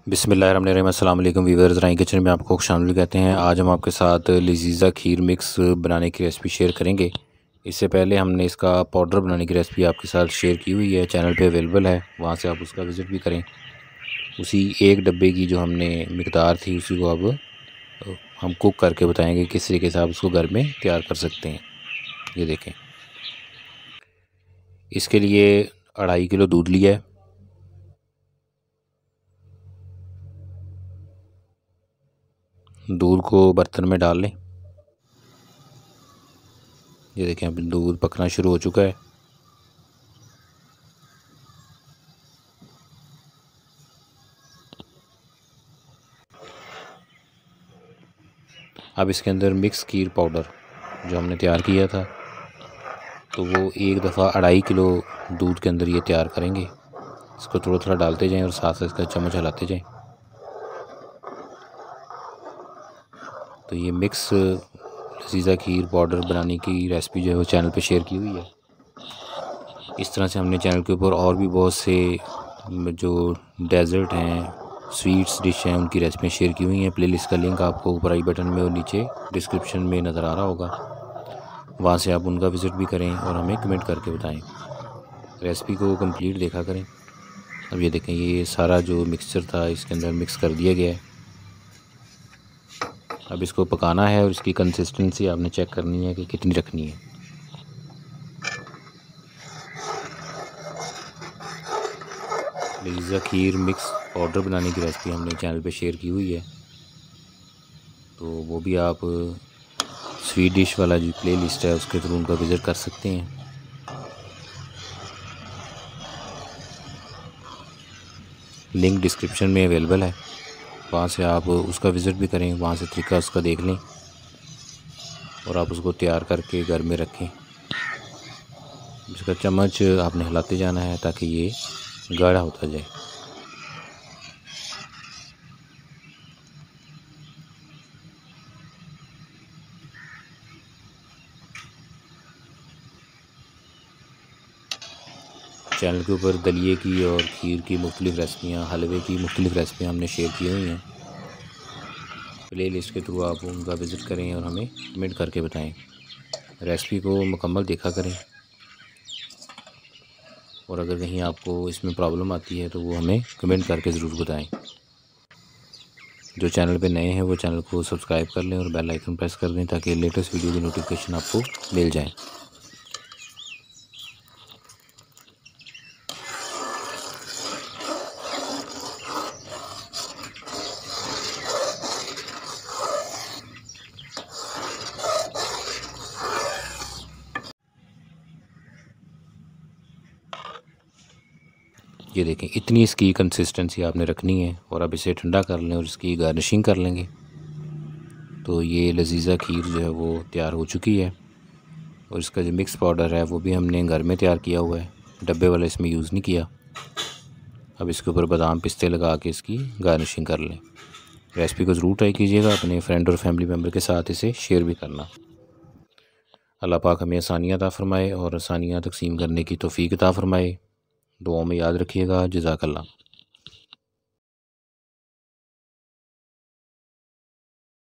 बिस्मिल्लाहिर्रहमानिर्रहीम। अस्सलाम वालेकुम वीवर्स, राई किचन में आपको शामिल कहते हैं। आज हम आपके साथ लजीज़ा खीर मिक्स बनाने की रेसिपी शेयर करेंगे। इससे पहले हमने इसका पाउडर बनाने की रेसिपी आपके साथ शेयर की हुई है, चैनल पे अवेलेबल है, वहाँ से आप उसका विज़िट भी करें। उसी एक डब्बे की जो हमने मिकदार थी उसी को अब हम कुक करके बताएंगे किस तरीके से आप उसको घर में तैयार कर सकते हैं। ये देखें, इसके लिए 2.5 किलो दूध लिया है। दूध को बर्तन में डाल लें। ये देखें, अब दूध पकना शुरू हो चुका है। अब इसके अंदर मिक्स खीर पाउडर जो हमने तैयार किया था, तो वो एक दफ़ा 2.5 किलो दूध के अंदर ये तैयार करेंगे। इसको थोड़ा थोड़ा डालते जाएं और साथ साथ इसका चम्मच हिलाते जाएं। तो ये मिक्स लजीज़ा खीर पाउडर बनाने की रेसिपी जो है वो चैनल पे शेयर की हुई है। इस तरह से हमने चैनल के ऊपर और भी बहुत से जो डेज़र्ट हैं, स्वीट्स डिश हैं, उनकी रेसिपी शेयर की हुई हैं। प्लेलिस्ट का लिंक आपको ऊपर आई बटन में और नीचे डिस्क्रिप्शन में नज़र आ रहा होगा, वहाँ से आप उनका विज़िट भी करें और हमें कमेंट करके बताएं। रेसिपी को कंप्लीट देखा करें। अब ये देखें, ये सारा जो मिक्सचर था इसके अंदर मिक्स कर दिया गया है। अब इसको पकाना है और इसकी कंसिस्टेंसी आपने चेक करनी है कि कितनी रखनी है। लजीज़ा खीर मिक्स पाउडर बनाने की रेसिपी हमने चैनल पे शेयर की हुई है, तो वो भी आप स्वीट डिश वाला जो प्ले लिस्ट है उसके थ्रू उनका विज़िट कर सकते हैं। लिंक डिस्क्रिप्शन में अवेलेबल है, वहाँ से आप उसका विज़िट भी करें, वहाँ से तरीका उसका देख लें और आप उसको तैयार करके घर में रखें। इसका चम्मच आपने हिलाते जाना है ताकि ये गाढ़ा होता जाए। चैनल के ऊपर दलिए की और खीर की मुख्तलिफ़ रेसिपियाँ, हलवे की मुख्तलिफ़ रेसिपियाँ हमने शेयर की हुई हैं। प्ले लिस्ट के थ्रू आप उनका विज़िट करें और हमें कमेंट करके बताएं। रेसिपी को मुकम्मल देखा करें और अगर कहीं आपको इसमें प्रॉब्लम आती है तो वो हमें कमेंट करके ज़रूर बताएं। जो चैनल पे नए हैं वो चैनल को सब्सक्राइब कर लें और बेल आइकन प्रेस कर दें ताकि लेटेस्ट वीडियो की नोटिफिकेशन आपको मिल जाए। ये देखें, इतनी इसकी कंसिस्टेंसी आपने रखनी है और अब इसे ठंडा कर लें और इसकी गार्निशिंग कर लेंगे। तो ये लजीज़ा खीर जो है वो तैयार हो चुकी है और इसका जो मिक्स पाउडर है वो भी हमने घर में तैयार किया हुआ है, डब्बे वाला इसमें यूज़ नहीं किया। अब इसके ऊपर बादाम पिस्ते लगा के इसकी गार्निशिंग कर लें। रेसिपी को ज़रूर ट्राई कीजिएगा, अपने फ्रेंड और फैमिली मेम्बर के साथ इसे शेयर भी करना। अल्लाह पाक हमें आसानियाँ अता फ़रमाए और आसानियाँ तकसीम करने की तौफ़ीक अता फ़रमाए। दुआओं में याद रखिएगा। जज़ाकल्लाह।